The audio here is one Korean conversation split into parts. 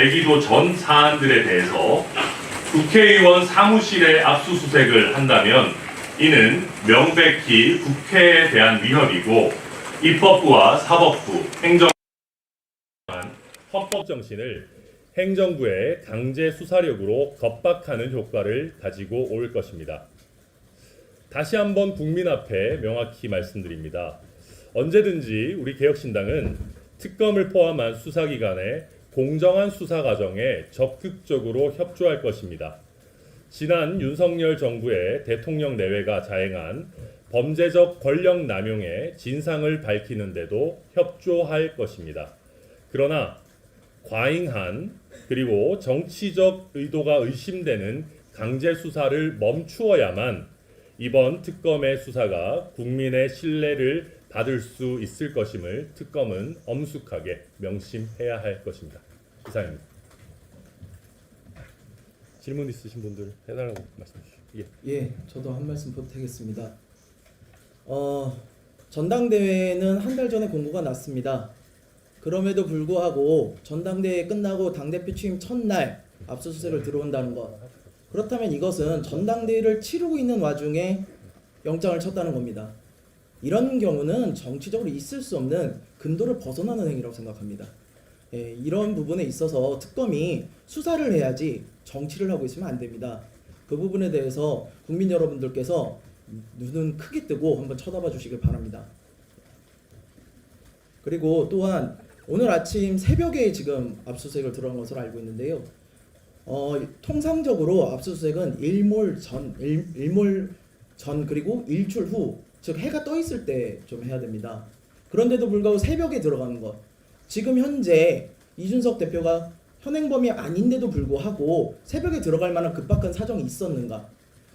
되기도 전 사안들에 대해서 국회의원 사무실에 압수수색을 한다면 이는 명백히 국회에 대한 위협이고 입법부와 사법부, 행정부의 헌법 정신을 행정부의 강제 수사력으로 겁박하는 효과를 가지고 올 것입니다. 다시 한번 국민 앞에 명확히 말씀드립니다. 언제든지 우리 개혁신당은 특검을 포함한 수사기관의 공정한 수사 과정에 적극적으로 협조할 것입니다. 지난 윤석열 정부의 대통령 내외가 자행한 범죄적 권력 남용의 진상을 밝히는 데도 협조할 것입니다. 그러나 과잉한 그리고 정치적 의도가 의심되는 강제 수사를 멈추어야만 이번 특검의 수사가 국민의 신뢰를 받을 수 있을 것임을 특검은 엄숙하게 명심해야 할 것입니다. 이상입니다. 질문 있으신 분들 해달라고 말씀해 주시죠. 예, 저도 한 말씀 보태겠습니다. 전당대회는 한 달 전에 공고가 났습니다. 그럼에도 불구하고 전당대회 끝나고 당대표 취임 첫날 압수수색을 들어온다는 것. 그렇다면 이것은 전당대회를 치르고 있는 와중에 영장을 쳤다는 겁니다. 이런 경우는 정치적으로 있을 수 없는 근도를 벗어나는 행위라고 생각합니다. 예, 이런 부분에 있어서 특검이 수사를 해야지 정치를 하고 있으면 안 됩니다. 그 부분에 대해서 국민 여러분들께서 눈은 크게 뜨고 한번 쳐다봐 주시길 바랍니다. 그리고 또한 오늘 아침 새벽에 지금 압수수색을 들어간 것으로 알고 있는데요. 통상적으로 압수수색은 일몰 전 그리고 일출 후, 즉 해가 떠 있을 때 좀 해야 됩니다. 그런데도 불구하고 새벽에 들어가는 것. 지금 현재 이준석 대표가 현행범이 아닌데도 불구하고 새벽에 들어갈 만한 급박한 사정이 있었는가?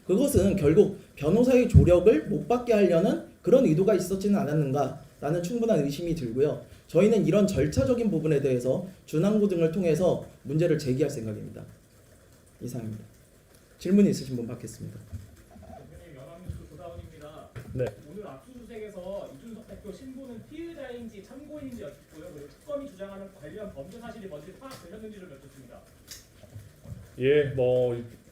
그것은 결국 변호사의 조력을 못 받게 하려는 그런 의도가 있었지는 않았는가? 라는 충분한 의심이 들고요. 저희는 이런 절차적인 부분에 대해서 준항고 등을 통해서 문제를 제기할 생각입니다. 이상입니다. 질문 있으신 분 받겠습니다. 대표님, 연합뉴스 조다원입니다. 네. 오늘 압수수색에서 이준석 대표 신분은 피의자인지 참고인인지 여쭙고요. 그리고 특검이 주장하는 관련 범죄 사실이 뭔지 파악되셨는지 좀 여쭙습니다.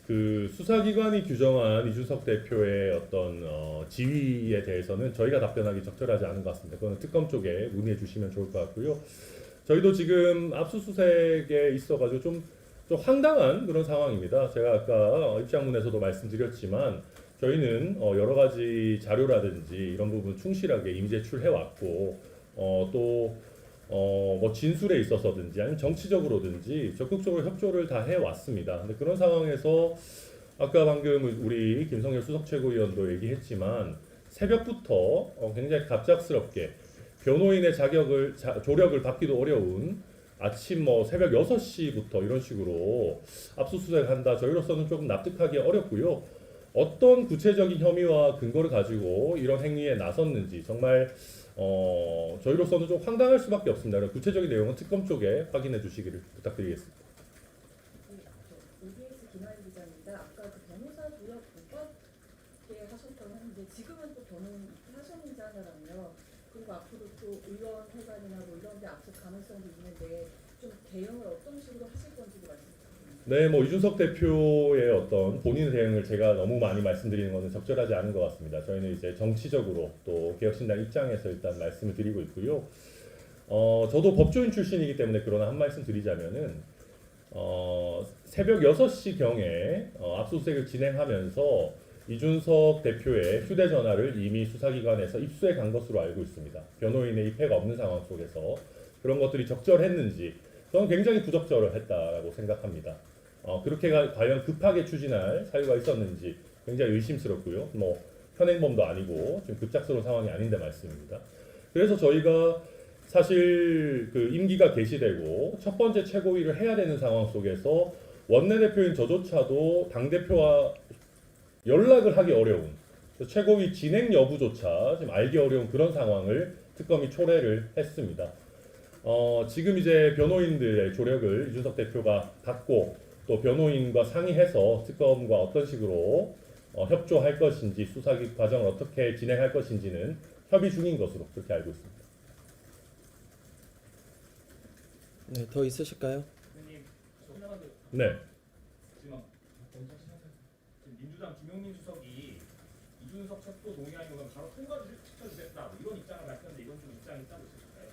그 수사기관이 규정한 이준석 대표의 어떤 지위에 대해서는 저희가 답변하기 적절하지 않은 것 같습니다. 그거는 특검 쪽에 문의해 주시면 좋을 것 같고요. 저희도 지금 압수수색에 있어가지고 좀 황당한 그런 상황입니다. 제가 아까 입장문에서도 말씀드렸지만 저희는 여러 가지 자료라든지 이런 부분 충실하게 이미 제출해 왔고 뭐 진술에 있어서든지 아니면 정치적으로든지 적극적으로 협조를 다 해왔습니다. 근데 그런 상황에서 아까 방금 우리 김성열 수석 최고위원도 얘기했지만 새벽부터 굉장히 갑작스럽게 변호인의 조력을 받기도 어려운 아침 새벽 6시부터 이런 식으로 압수수색을 한다. 저희로서는 조금 납득하기 어렵고요. 어떤 구체적인 혐의와 근거를 가지고 이런 행위에 나섰는지 정말 저희로서는 좀 황당할 수밖에 없습니다. 구체적인 내용은 특검 쪽에 확인해 주시기를 부탁드리겠습니다. OBS 김아리 기자입니다. 아까 그 변호사 조력 불법에 하셨다고 하는데 지금은 또 변호인 하셨잖아요. 그리고 앞으로 또 의원회관이나 뭐 이런 데 압수 가능성도 있는데 좀 대응을 어떤 식으로 하실 건지도 말씀 부탁드립니다. 네, 이준석 대표의 어떤 본인 대응을 제가 너무 많이 말씀드리는 것은 적절하지 않은 것 같습니다. 저희는 이제 정치적으로 또 개혁신당 입장에서 일단 말씀을 드리고 있고요. 저도 법조인 출신이기 때문에 그러나 한 말씀 드리자면은 새벽 6시경에 압수수색을 진행하면서 이준석 대표의 휴대전화를 이미 수사기관에서 입수해 간 것으로 알고 있습니다. 변호인의 입회가 없는 상황 속에서 그런 것들이 적절했는지 저는 굉장히 부적절했다고 생각합니다. 그렇게 과연 급하게 추진할 사유가 있었는지 굉장히 의심스럽고요. 현행범도 아니고 지금 급작스러운 상황이 아닌데 말씀입니다. 그래서 저희가 사실 그 임기가 개시되고 첫 번째 최고위를 해야 되는 상황 속에서 원내대표인 저조차도 당대표와 연락을 하기 어려운 최고위 진행 여부조차 지금 알기 어려운 그런 상황을 특검이 초래를 했습니다. 지금 이제 변호인들의 조력을 이준석 대표가 받고 또 변호인과 상의해서 특검과 어떤 식으로 협조할 것인지 수사 과정을 어떻게 진행할 것인지는 협의 중인 것으로 그렇게 알고 있습니다. 네, 더 있으실까요? 대표님, 네. 지금 민주당 김용민 수석이 이준석 체포 동의안 이건 바로 통과시켜주겠다 뭐 이런 입장을 밝혔는데 이건 좀 입장이 따로 있으실까요?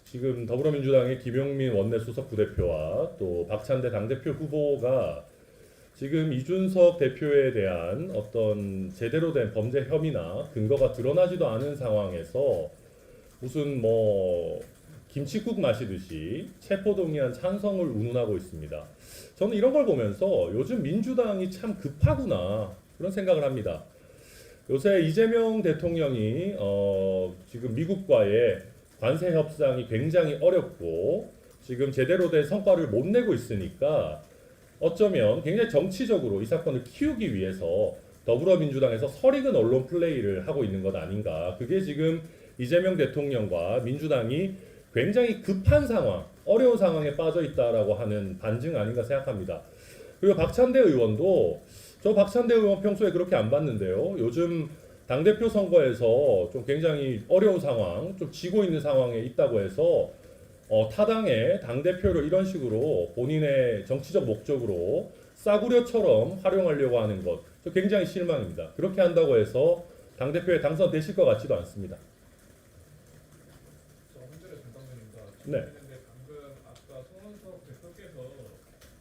지금 더불어민주당의 김용민 원내수석 부대표와 또 박찬대 당대표 후보가 지금 이준석 대표에 대한 어떤 제대로 된 범죄 혐의나 근거가 드러나지도 않은 상황에서 무슨 뭐 김칫국 마시듯이 체포동의안 찬성을 운운하고 있습니다. 저는 이런 걸 보면서 요즘 민주당이 참 급하구나 그런 생각을 합니다. 요새 이재명 대통령이 지금 미국과의 관세 협상이 굉장히 어렵고 지금 제대로 된 성과를 못 내고 있으니까 어쩌면 굉장히 정치적으로 이 사건을 키우기 위해서 더불어민주당에서 설익은 언론 플레이를 하고 있는 것 아닌가. 그게 지금 이재명 대통령과 민주당이 굉장히 급한 상황, 어려운 상황에 빠져 있다라고 하는 반증 아닌가 생각합니다. 그리고 박찬대 의원도 저 박찬대 의원 평소에 그렇게 안 봤는데요. 요즘 당대표 선거에서 좀 굉장히 어려운 상황, 좀 지고 있는 상황에 있다고 해서 타당의 당대표를 이런 식으로 본인의 정치적 목적으로 싸구려처럼 활용하려고 하는 것, 저 굉장히 실망입니다. 그렇게 한다고 해서 당대표에 당선되실 것 같지도 않습니다. 저 홍준표 전당대회입니다. 네. 근데 방금 아까 송원석 대표께서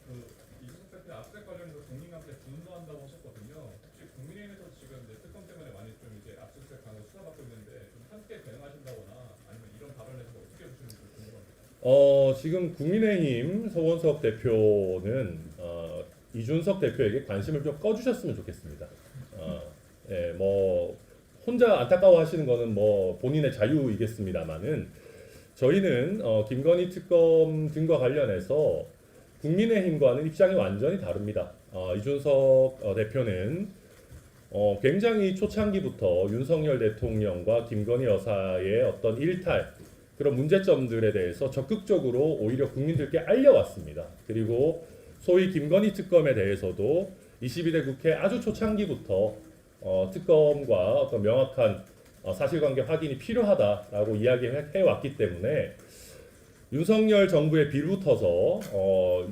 그 이준석 대표 압수수색 관련해서 국민한테 분노한다고 하셨거든요. 혹시 국민의힘에서 지금 이제 특검 때문에 많이 좀 이제 압수수색하고 수사받고 있는데 좀 함께 대응하신다거나 아니면 이런 발언에서 어떻게 보시는지 궁금합니다. 지금 국민의힘 서원석 대표는 이준석 대표에게 관심을 좀 꺼주셨으면 좋겠습니다. 예, 뭐 혼자 안타까워하시는 거는 뭐 본인의 자유이겠습니다만은 저희는 김건희 특검 등과 관련해서 국민의힘과는 입장이 완전히 다릅니다. 이준석 대표는 굉장히 초창기부터 윤석열 대통령과 김건희 여사의 어떤 일탈 그런 문제점들에 대해서 적극적으로 오히려 국민들께 알려왔습니다. 그리고 소위 김건희 특검에 대해서도 22대 국회 아주 초창기부터 특검과 어떤 명확한 사실관계 확인이 필요하다라고 이야기해 왔기 때문에 윤석열 정부에 빌붙어서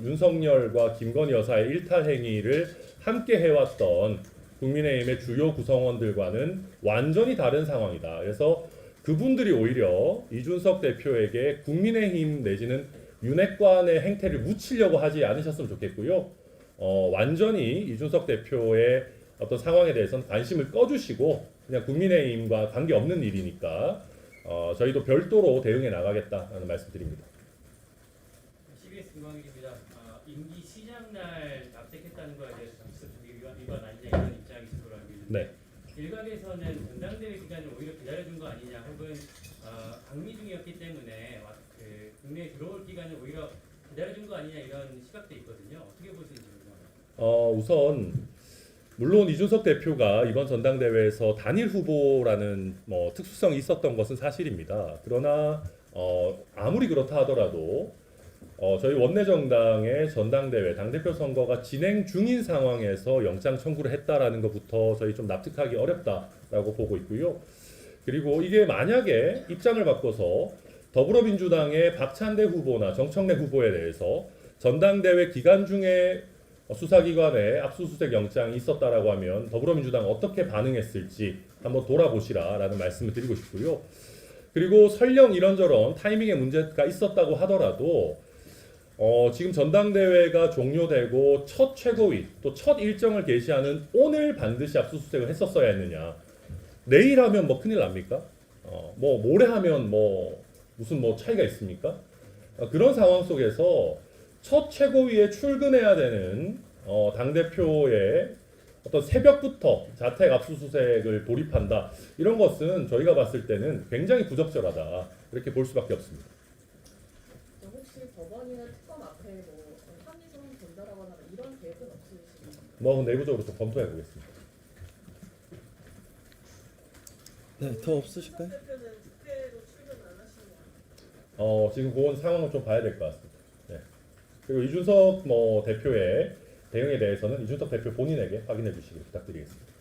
윤석열과 김건희 여사의 일탈 행위를 함께 해왔던 국민의힘의 주요 구성원들과는 완전히 다른 상황이다. 그래서 그분들이 오히려 이준석 대표에게 국민의힘 내지는 윤핵관의 행태를 묻히려고 하지 않으셨으면 좋겠고요. 완전히 이준석 대표의 어떤 상황에 대해서는 관심을 꺼주시고 그냥 국민의힘과 관계없는 일이니까 저희도 별도로 대응해 나가겠다는 말씀드립니다. CBS 김광일입니다. 임기 시작날 압색했다는 거에 대해서 정치적 위반 아니냐 이런 입장이신 걸로 알고 있는데 네. 일각에서는 전당대회 기간을 오히려 기다려준 거 아니냐 혹은 방미 중이었기 때문에 국내에 들어올 기간을 오히려 기다려준 거 아니냐 이런 시각도 있거든요. 어떻게 보시는지 궁금합니다. 우선 물론 이준석 대표가 이번 전당대회에서 단일 후보라는 뭐 특수성이 있었던 것은 사실입니다. 그러나 아무리 그렇다 하더라도 저희 원내정당의 전당대회 당대표 선거가 진행 중인 상황에서 영장 청구를 했다라는 것부터 저희 좀 납득하기 어렵다라고 보고 있고요. 그리고 이게 만약에 입장을 바꿔서 더불어민주당의 박찬대 후보나 정청래 후보에 대해서 전당대회 기간 중에 수사기관에 압수수색 영장이 있었다라고 하면 더불어민주당 어떻게 반응했을지 한번 돌아보시라라는 말씀을 드리고 싶고요. 그리고 설령 이런저런 타이밍에 문제가 있었다고 하더라도 지금 전당대회가 종료되고 첫 최고위 또 첫 일정을 개시하는 오늘 반드시 압수수색을 했었어야 했느냐. 내일 하면 뭐 큰일 납니까? 뭐 모레 하면 뭐 무슨 뭐 차이가 있습니까? 그런 상황 속에서 첫 최고위에 출근해야 되는 당대표의 어떤 새벽부터 자택 압수수색을 돌입한다. 이런 것은 저희가 봤을 때는 굉장히 부적절하다. 이렇게 볼 수밖에 없습니다. 혹시 법원이나 특검 앞에 뭐 합리성 전달하거나 이런 계획은 없으신가요? 뭐 내부적으로 좀 검토해 보겠습니다. 네, 더 없으실까요? 대표는 국회로 출근 안 하시는 거 지금 그건 상황을 좀 봐야 될 것 같습니다. 네. 그리고 이준석 대표의 대응에 대해서는 이준석 대표 본인에게 확인해 주시길 부탁드리겠습니다.